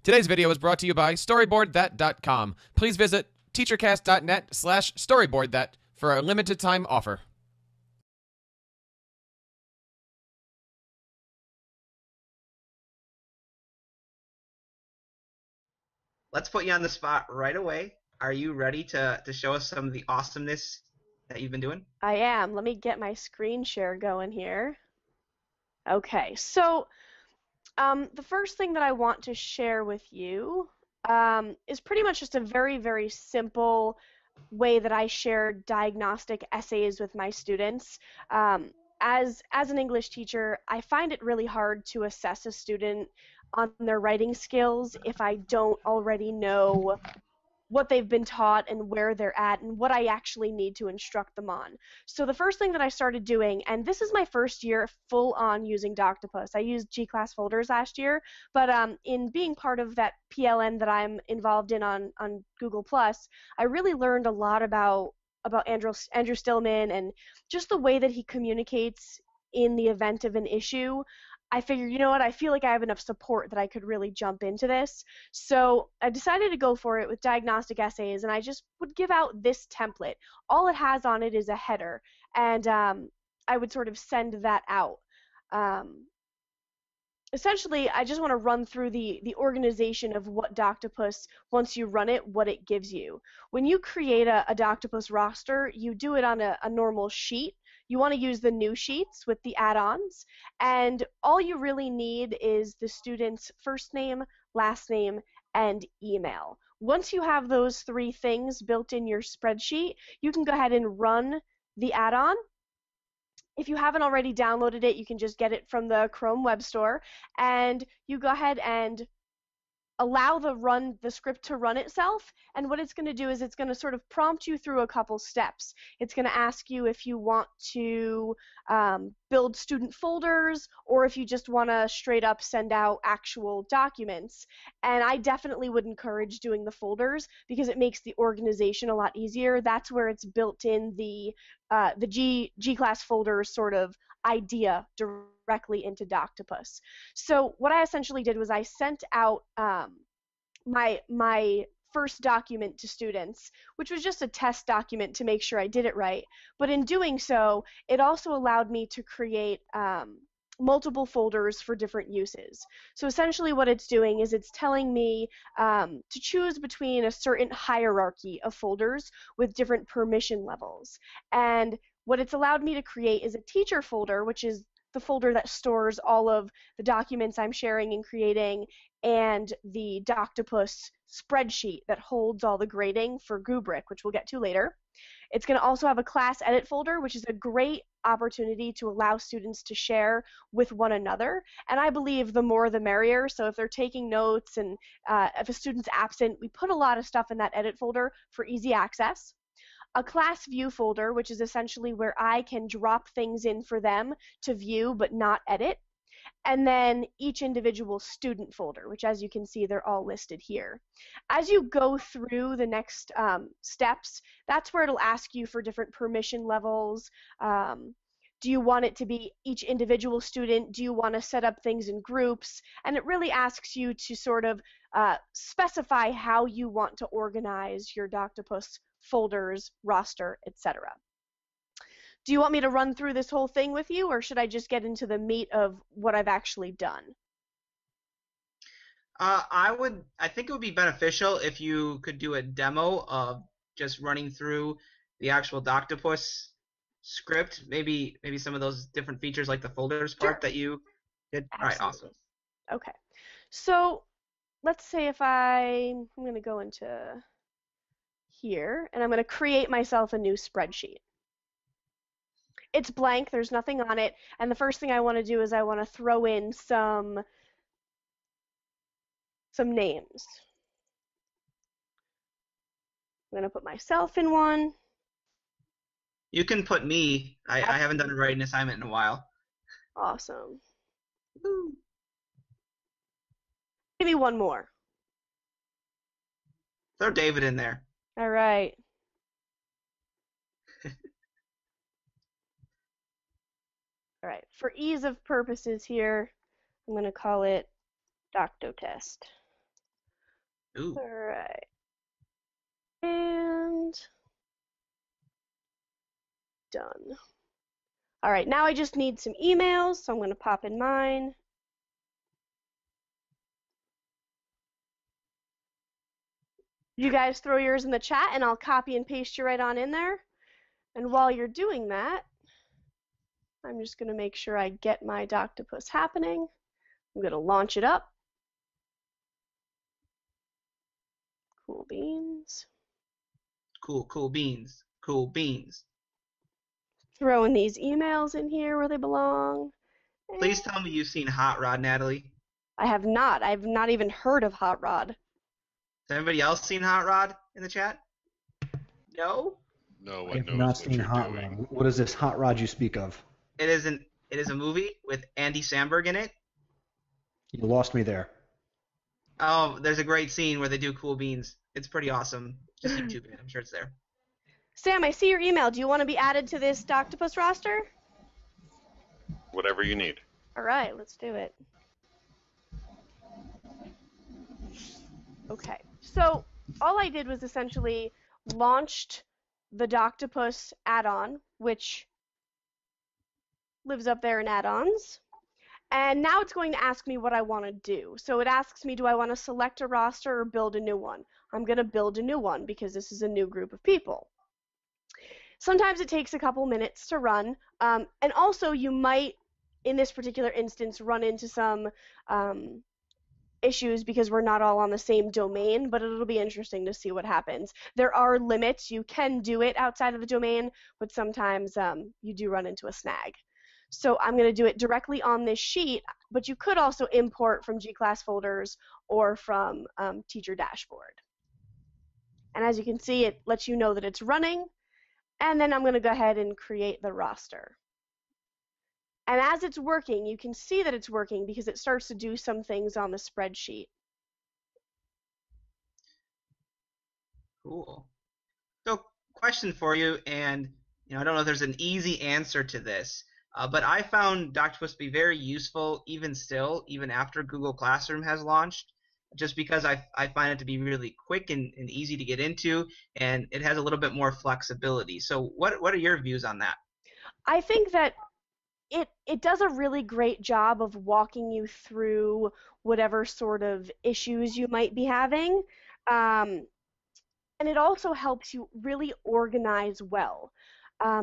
Today's video is brought to you by StoryboardThat.com. Please visit TeacherCast.net/StoryboardThat for a limited time offer. Let's put you on the spot right away. Are you ready to show us some of the awesomeness that you've been doing? I am. Let me get my screen share going here. Okay, so the first thing that I want to share with you is pretty much just a very, very simple way that I share diagnostic essays with my students. As an English teacher, I find it really hard to assess a student on their writing skills if I don't already know what they've been taught and where they're at and what I actually need to instruct them on. So the first thing that I started doing, and this is my first year full on using Doctopus. I used G-Class folders last year, but in being part of that PLN that I'm involved in on Google+, I really learned a lot about Andrew Stillman and just the way that he communicates in the event of an issue. I figured, you know what, I feel like I have enough support that I could really jump into this. So I decided to go for it with diagnostic essays, and I just would give out this template. All it has on it is a header, and I would sort of send that out. Essentially, I just want to run through the organization of what Doctopus, once you run it, what it gives you. When you create a Doctopus roster, you do it on a normal sheet. You want to use the new sheets with the add-ons, and all you really need is the student's first name, last name, and email. Once you have those three things built in your spreadsheet, you can go ahead and run the add-on. If you haven't already downloaded it, you can just get it from the Chrome Web Store, and you go ahead and allow the script to run itself, and what it's going to do is it's going to sort of prompt you through a couple steps. It's going to ask you if you want to build student folders or if you just want to straight up send out actual documents. And I definitely would encourage doing the folders because it makes the organization a lot easier. That's where it's built in the G-Class folders sort of idea directly into Doctopus. So what I essentially did was I sent out my first document to students, which was just a test document to make sure I did it right. But in doing so, it also allowed me to create multiple folders for different uses. So essentially what it's doing is it's telling me to choose between a certain hierarchy of folders with different permission levels. And what it's allowed me to create is a teacher folder, which is the folder that stores all of the documents I'm sharing and creating, and the Doctopus spreadsheet that holds all the grading for Rubric, which we'll get to later. It's going to also have a class edit folder, which is a great opportunity to allow students to share with one another. And I believe the more the merrier. So if they're taking notes and if a student's absent, we put a lot of stuff in that edit folder for easy access. A class view folder, which is essentially where I can drop things in for them to view but not edit. And then each individual student folder, which as you can see, they're all listed here. As you go through the next steps, that's where it'll ask you for different permission levels. Do you want it to be each individual student? Do you want to set up things in groups? And it really asks you to sort of specify how you want to organize your Doctopus folders, roster, etc. Do you want me to run through this whole thing with you, or should I just get into the meat of what I've actually done? I think it would be beneficial if you could do a demo of just running through the actual Doctopus script, maybe some of those different features like the folders part that you did. Absolutely. All right, awesome. Okay, so let's say if I'm going to go into here, and I'm going to create myself a new spreadsheet. It's blank, there's nothing on it, and the first thing I want to do is I want to throw in some names. I'm going to put myself in one. You can put me. I haven't done a writing assignment in a while. Awesome. Woo. Give me one more. Throw David in there. All right. All right. For ease of purposes here, I'm going to call it Doctotest. Ooh. All right. And done. All right, now I just need some emails, so I'm going to pop in mine. You guys throw yours in the chat, and I'll copy and paste you right on in there. And while you're doing that, I'm just going to make sure I get my Doctopus happening. I'm going to launch it up. Cool beans. Cool beans. Cool beans. Throwing these emails in here where they belong. Please tell me you've seen Hot Rod, Natalie. I have not. I've not even heard of Hot Rod. Has anybody else seen Hot Rod in the chat? No? No I one have knows not what seen you're Hot doing. Rod. What is this Hot Rod you speak of? It is a movie with Andy Samberg in it. You lost me there. Oh, there's a great scene where they do cool beans. It's pretty awesome. Just YouTube it. I'm sure it's there. Sam, I see your email. Do you want to be added to this Doctopus roster? Whatever you need. All right, let's do it. Okay, so all I did was essentially launched the Doctopus add-on, which lives up there in add-ons. And now it's going to ask me what I want to do. So it asks me, do I want to select a roster or build a new one? I'm going to build a new one because this is a new group of people. Sometimes it takes a couple minutes to run. And also you might, in this particular instance, run into some issues because we're not all on the same domain, but it'll be interesting to see what happens. There are limits. You can do it outside of the domain, but sometimes you do run into a snag. So I'm going to do it directly on this sheet, but you could also import from G-class folders or from Teacher Dashboard. And as you can see, it lets you know that it's running, and then I'm going to go ahead and create the roster. And as it's working, you can see that it's working because it starts to do some things on the spreadsheet. Cool. So, question for you, and I don't know if there's an easy answer to this, but I found Doctopus to be very useful even still, even after Google Classroom has launched, just because I find it to be really quick and easy to get into, and it has a little bit more flexibility. So what are your views on that? I think that it does a really great job of walking you through whatever sort of issues you might be having. And it also helps you really organize well.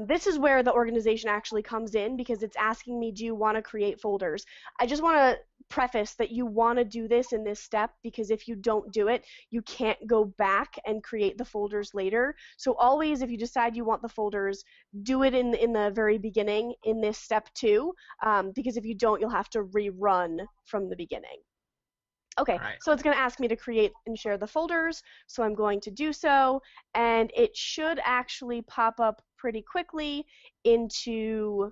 This is where the organization actually comes in because it's asking me, do you want to create folders? I just want to preface that you want to do this in this step because if you don't do it, you can't go back and create the folders later. So always, if you decide you want the folders, do it in the very beginning in this step 2, because if you don't, you'll have to rerun from the beginning. Okay, Right. so it's going to ask me to create and share the folders, so I'm going to do so, and it should actually pop up pretty quickly into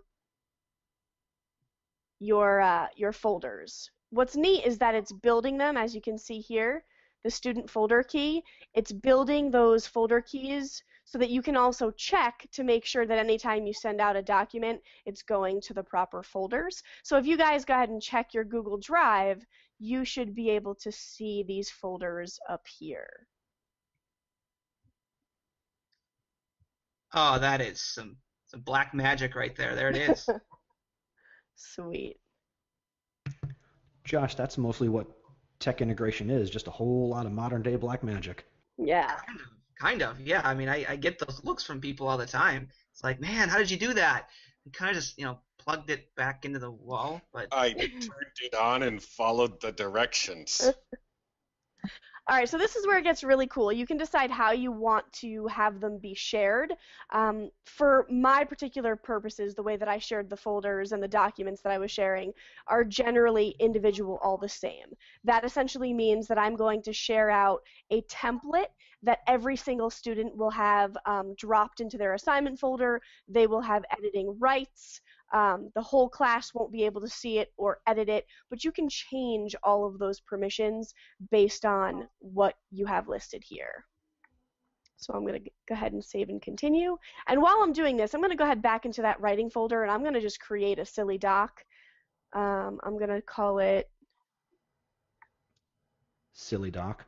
your folders. What's neat is that it's building them, as you can see here, the student folder key. It's building those folder keys so that you can also check to make sure that anytime you send out a document, it's going to the proper folders. So if you guys go ahead and check your Google Drive, you should be able to see these folders up here. Oh, that is some black magic right there. There it is. Sweet. Josh, that's mostly what tech integration is, just a whole lot of modern day black magic. Yeah. Kind of, yeah. I mean, I get those looks from people all the time. It's like, man, how did you do that? And kind of just, plugged it back into the wall. But I turned it on and followed the directions. All right, so this is where it gets really cool. You can decide how you want to have them be shared. For my particular purposes, the way that I shared the folders and the documents that I was sharing are generally individual, all the same. That essentially means that I'm going to share out a template that every single student will have dropped into their assignment folder. They will have editing rights. The whole class won't be able to see it or edit it, but you can change all of those permissions based on what you have listed here. So I'm going to go ahead and save and continue. And while I'm doing this, I'm going to go ahead back into that writing folder, and I'm going to just create a silly doc. I'm going to call it Silly doc.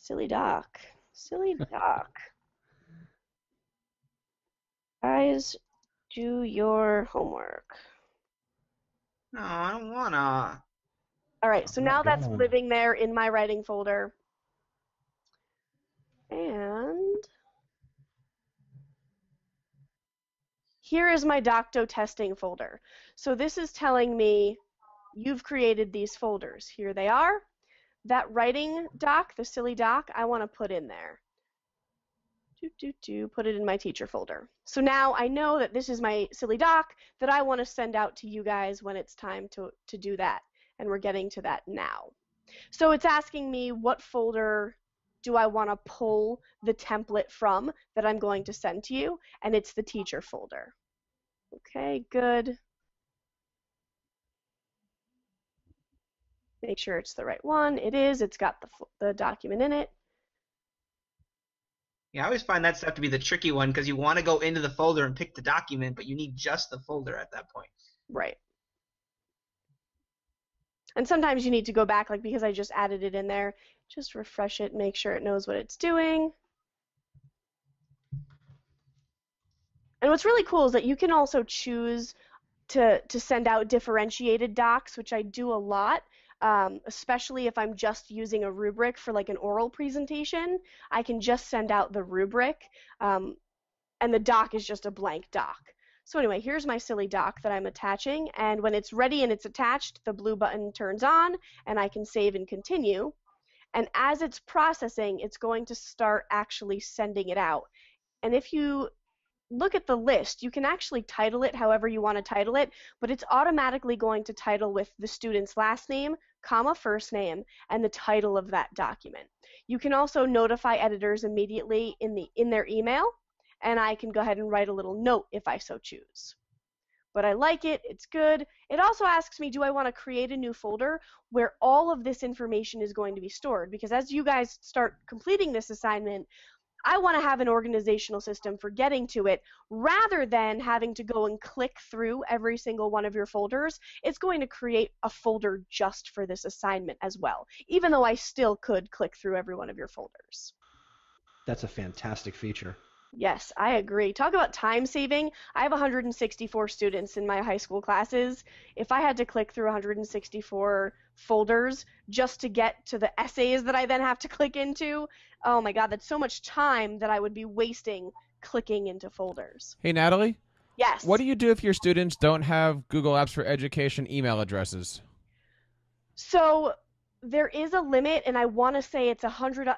Silly doc. Silly doc. Guys, do your homework. No, I don't wanna. All right, so now that's Don't. living there in my writing folder. And here is my Docto testing folder. So this is telling me you've created these folders. Here they are. That writing doc, the silly doc, I want to put in there. Put it in my teacher folder. So now I know that this is my silly doc that I want to send out to you guys when it's time to do that. And we're getting to that now. So it's asking me what folder do I want to pull the template from that I'm going to send to you, and it's the teacher folder. Okay, good. Make sure it's the right one. It is. It's got the document in it. Yeah, I always find that stuff to be the tricky one because you want to go into the folder and pick the document, but you need just the folder at that point. Right. And sometimes you need to go back, like because I just added it in there, just refresh it, make sure it knows what it's doing. And what's really cool is that you can also choose to send out differentiated docs, which I do a lot, especially if I'm just using a rubric for like an oral presentation. I can just send out the rubric, and the doc is just a blank doc. So anyway, here's my silly doc that I'm attaching, and when it's ready and it's attached, the blue button turns on, and I can save and continue. And as it's processing, it's going to start actually sending it out. And if you look at the list, you can actually title it however you want to title it, but it's automatically going to title with the student's last name, comma, first name, and the title of that document. You can also notify editors immediately in their email, and I can go ahead and write a little note if I so choose. But I like it, it's good. It also asks me, do I want to create a new folder where all of this information is going to be stored? Because as you guys start completing this assignment, I want to have an organizational system for getting to it rather than having to go and click through every single one of your folders. It's going to create a folder just for this assignment as well, even though I still could click through every one of your folders. That's a fantastic feature. Yes, I agree. Talk about time saving. I have 164 students in my high school classes. If I had to click through 164 folders just to get to the essays that I then have to click into, oh my God, that's so much time that I would be wasting clicking into folders. Hey, Natalie? Yes. What do you do if your students don't have Google Apps for Education email addresses? So there is a limit, and I want to say it's 100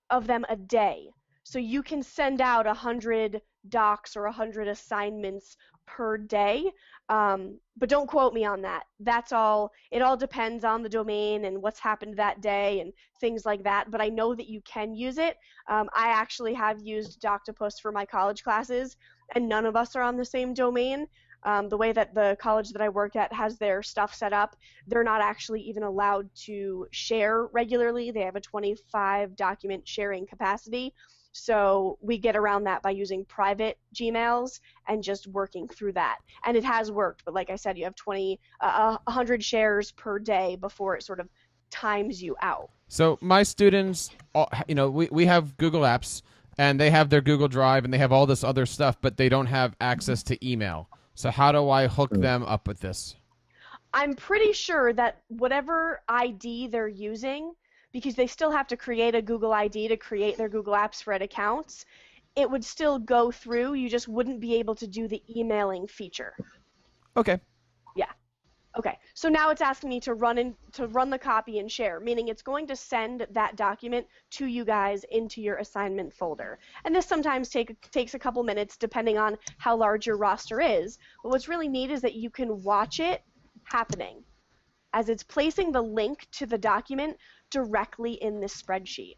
of them a day. So you can send out 100 docs or 100 assignments per day, but don't quote me on that. That's all. It all depends on the domain and what's happened that day and things like that, but I know that you can use it. I actually have used Doctopus for my college classes, and none of us are on the same domain. The way that the college that I work at has their stuff set up, they're not actually even allowed to share regularly. They have a 25 document sharing capacity. So we get around that by using private Gmails and just working through that. And it has worked, but like I said, you have 100 shares per day before it sort of times you out. So my students, we have Google Apps, and they have their Google Drive, and they have all this other stuff, but they don't have access to email. So how do I hook them up with this? I'm pretty sure that whatever ID they're using, because they still have to create a Google ID to create their Google Apps for Ed accounts, it would still go through. You just wouldn't be able to do the emailing feature. Okay. Yeah. Okay. So now it's asking me to run the copy and share, meaning it's going to send that document to you guys into your assignment folder. And this sometimes takes a couple minutes depending on how large your roster is. But what's really neat is that you can watch it happening as it's placing the link to the document directly in this spreadsheet.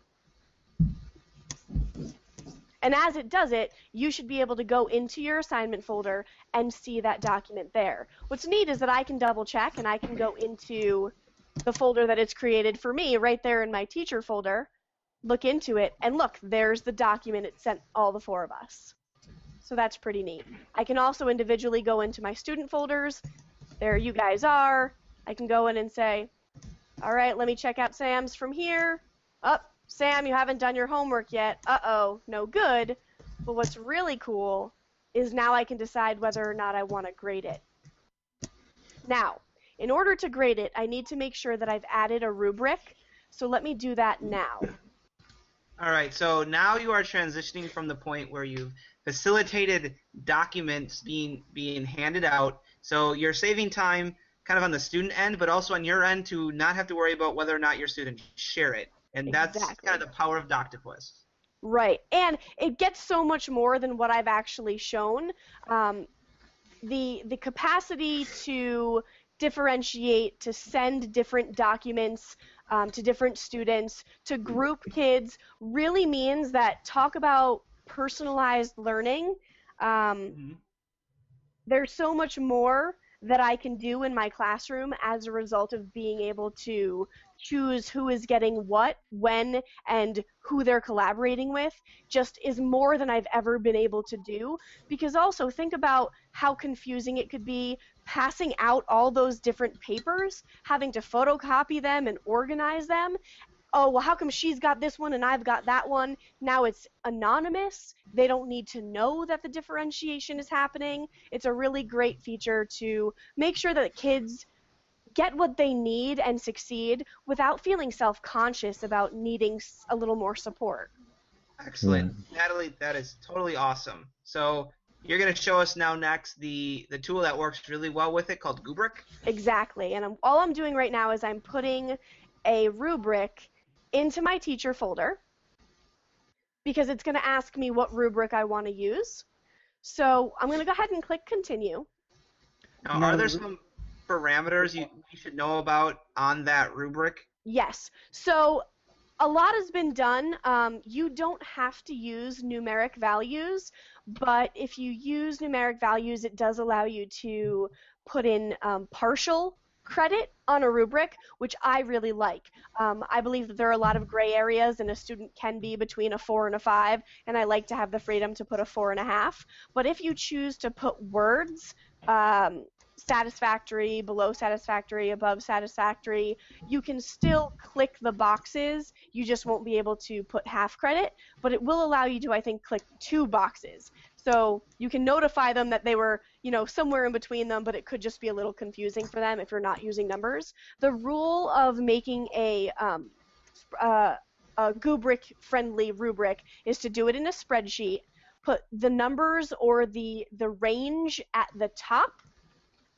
And as it does it, you should be able to go into your assignment folder and see that document there. What's neat is that I can double check and I can go into the folder that it's created for me right there in my teacher folder, look into it, and look, there's the document it sent all the 4 of us. So that's pretty neat. I can also individually go into my student folders. There you guys are. I can go in and say, all right, let me check out Sam's from here. Oh, Sam, you haven't done your homework yet. Uh-oh, no good. But what's really cool is now I can decide whether or not I want to grade it. Now, in order to grade it, I need to make sure that I've added a rubric. So let me do that now. All right, so now you are transitioning from the point where you've facilitated documents being handed out. So you're saving time kind of on the student end, but also on your end to not have to worry about whether or not your students share it. And that's Exactly. kind of the power of Doctopus. Right, and it gets so much more than what I've actually shown. The capacity to differentiate, to send different documents to different students, to group kids, really means that talk about personalized learning. There's so much more that I can do in my classroom as a result of being able to choose who is getting what, when, and who they're collaborating with, just is more than I've ever been able to do. Because also, think about how confusing it could be passing out all those different papers, having to photocopy them and organize them. Oh, well, how come she's got this one and I've got that one? Now it's anonymous. They don't need to know that the differentiation is happening. It's a really great feature to make sure that kids get what they need and succeed without feeling self-conscious about needing a little more support. Excellent. Natalie, that is totally awesome. So you're going to show us now next the tool that works really well with it called Goobric. Exactly. And all I'm doing right now is I'm putting a rubric into my teacher folder because it's going to ask me what rubric I want to use. So I'm going to go ahead and click continue. Now, are there some parameters you should know about on that rubric? Yes. So a lot has been done. You don't have to use numeric values, but if you use numeric values, it does allow you to put in partial credit on a rubric, which I really like. I believe that there are a lot of gray areas, and a student can be between a 4 and a 5, and I like to have the freedom to put a 4.5. But if you choose to put words, satisfactory, below satisfactory, above satisfactory, you can still click the boxes. You just won't be able to put half credit, but it will allow you to, I think, click 2 boxes. So you can notify them that they were, somewhere in between them, but it could just be a little confusing for them if you're not using numbers. The rule of making a Goobric-friendly rubric is to do it in a spreadsheet, put the numbers or the range at the top,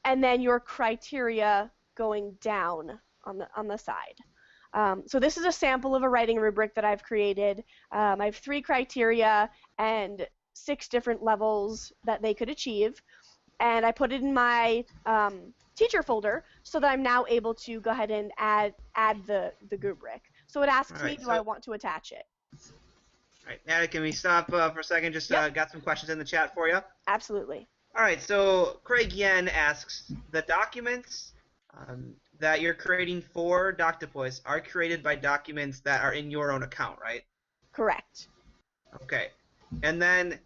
and then your criteria going down on the side. So this is a sample of a writing rubric that I've created. I have 3 criteria and 6 different levels that they could achieve, and I put it in my teacher folder so that I'm now able to go ahead and add the rubric. So it asks me, do I want to attach it? All right, Natalie, can we stop for a second? Just got some questions in the chat for you. Absolutely. All right, so Craig Yen asks, the documents that you're creating for Doctopus are created by documents that are in your own account, right? Correct. Okay. And then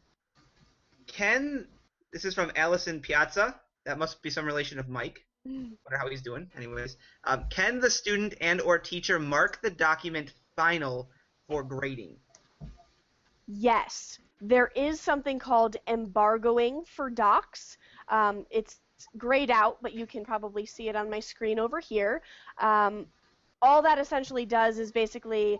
this is from Allison Piazza. That must be some relation of Mike. Wonder how he's doing. Anyways, can the student and or teacher mark the document final for grading? Yes. There is something called embargoing for docs. It's grayed out, but you can probably see it on my screen over here. All that essentially does is basically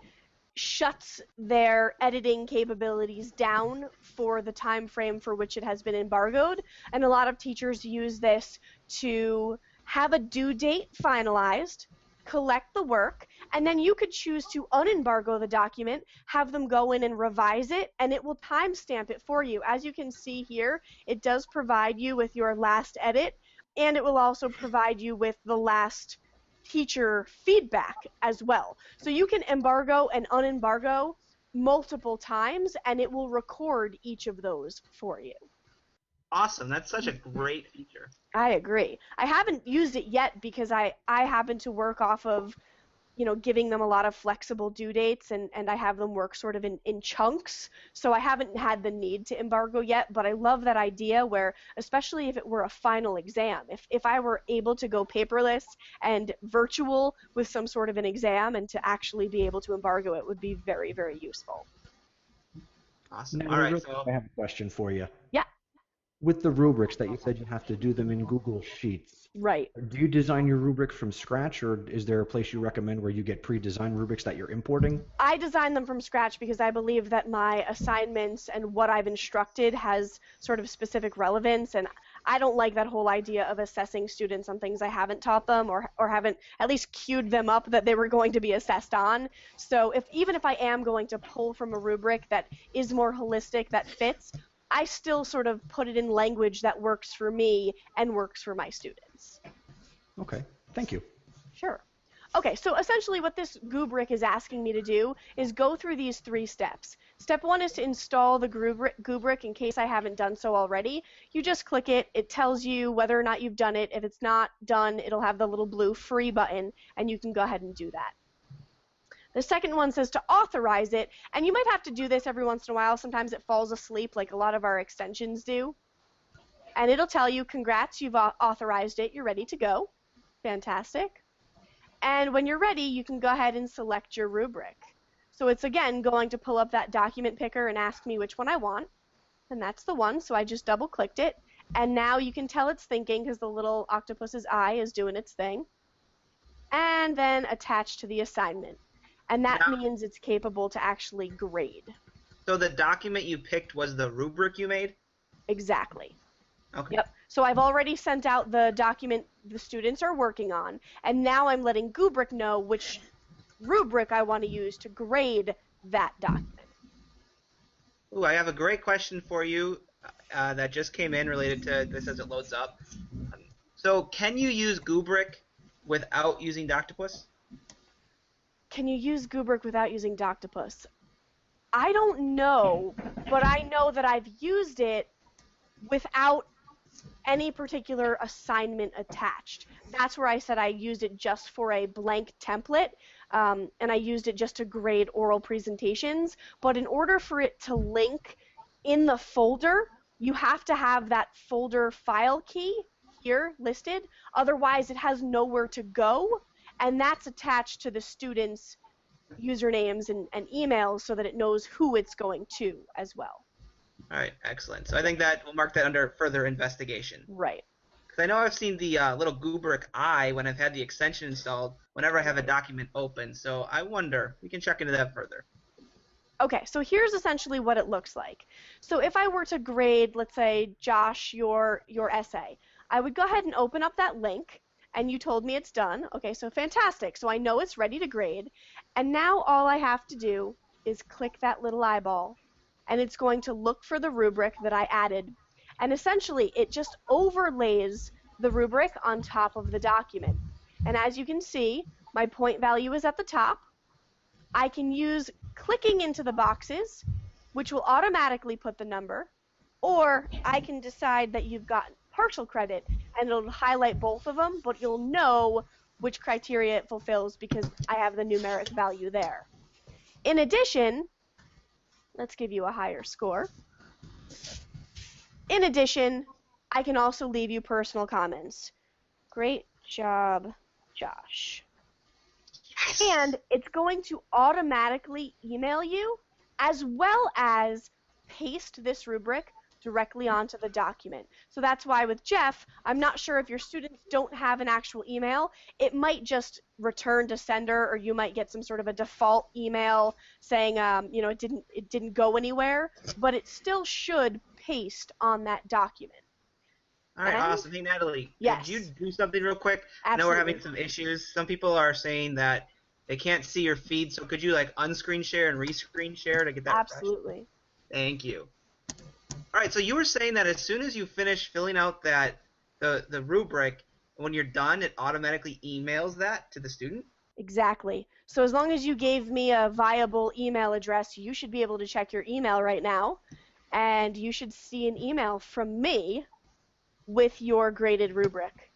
shuts their editing capabilities down for the time frame for which it has been embargoed, and a lot of teachers use this to have a due date finalized, collect the work, and then you could choose to unembargo the document, have them go in and revise it, and it will timestamp it for you. As you can see here, it does provide you with your last edit, and it will also provide you with the last teacher feedback as well. So you can embargo and unembargo multiple times, and it will record each of those for you. Awesome. That's such a great feature. I agree. I haven't used it yet because I happen to work off of giving them a lot of flexible due dates, and I have them work sort of in chunks. So I haven't had the need to embargo yet, but I love that idea where, especially if it were a final exam, if I were able to go paperless and virtual with some sort of an exam and to actually be able to embargo it would be very, very useful. Awesome. Now, All right, Rubric, so I have a question for you. Yeah. With the rubrics that you said you have to do them in Google Sheets, Right. do you design your rubric from scratch, or is there a place you recommend where you get pre-designed rubrics that you're importing? I design them from scratch because I believe that my assignments and what I've instructed has sort of specific relevance, and I don't like that whole idea of assessing students on things I haven't taught them or haven't at least queued them up that they were going to be assessed on. So even if I am going to pull from a rubric that is more holistic, that fits, I still sort of put it in language that works for me and works for my students. Okay, thank you. Sure. Okay, so essentially what this Goobric is asking me to do is go through these 3 steps. Step 1 is to install the Goobric in case I haven't done so already. You just click it, it tells you whether or not you've done it. If it's not done, it'll have the little blue free button, and you can go ahead and do that. The second one says to authorize it, and you might have to do this every once in a while. Sometimes it falls asleep like a lot of our extensions do. And it'll tell you, congrats, you've authorized it, you're ready to go. Fantastic. And when you're ready, you can go ahead and select your rubric. So it's, again, going to pull up that document picker and ask me which one I want. And that's the one, so I just double-clicked it. And now you can tell it's thinking because the little octopus's eye is doing its thing. And then attach to the assignment. And that means it's capable to actually grade. So the document you picked was the rubric you made? Exactly. Okay. Yep. So I've already sent out the document the students are working on, and now I'm letting Goobric know which rubric I want to use to grade that document. Ooh, I have a great question for you that just came in related to this as it loads up. So can you use Goobric without using Doctopus? Can you use Goobric without using Doctopus? I don't know, but I know that I've used it without any particular assignment attached. That's where I said I used it just for a blank template, and I used it just to grade oral presentations. But in order for it to link in the folder, you have to have that folder file key here listed. Otherwise, it has nowhere to go, and that's attached to the students' usernames and emails so that it knows who it's going to as well. All right, excellent. So I think that we'll mark that under further investigation. Right. Because I know I've seen the little Goobric eye when I've had the extension installed whenever I have a document open. So I wonder, we can check into that further. Okay, so here's essentially what it looks like. So if I were to grade, let's say, Josh, your essay, I would go ahead and open up that link, and you told me it's done. Okay, so fantastic. So I know it's ready to grade, and now all I have to do is click that little eyeball, and it's going to look for the rubric that I added, and essentially it just overlays the rubric on top of the document. And as you can see, my point value is at the top. I can use clicking into the boxes, which will automatically put the number, or I can decide that you've got partial credit, and it'll highlight both of them, but you'll know which criteria it fulfills because I have the numeric value there. In addition, let's give you a higher score. In addition, I can also leave you personal comments. Great job, Josh. And it's going to automatically email you as well as paste this rubric directly onto the document. So that's why with Jeff, I'm not sure if your students don't have an actual email. It might just return to sender, or you might get some sort of a default email saying, it didn't go anywhere, but it still should paste on that document. All right, awesome. Hey, Natalie, yes. Could you do something real quick? Absolutely. I know we're having some issues. Some people are saying that they can't see your feed, so could you unscreen share and rescreen share to get that? Absolutely. Refreshed? Thank you. All right, so you were saying that as soon as you finish filling out the rubric, when you're done, it automatically emails that to the student? Exactly. So as long as you gave me a viable email address, you should be able to check your email right now, and you should see an email from me with your graded rubric.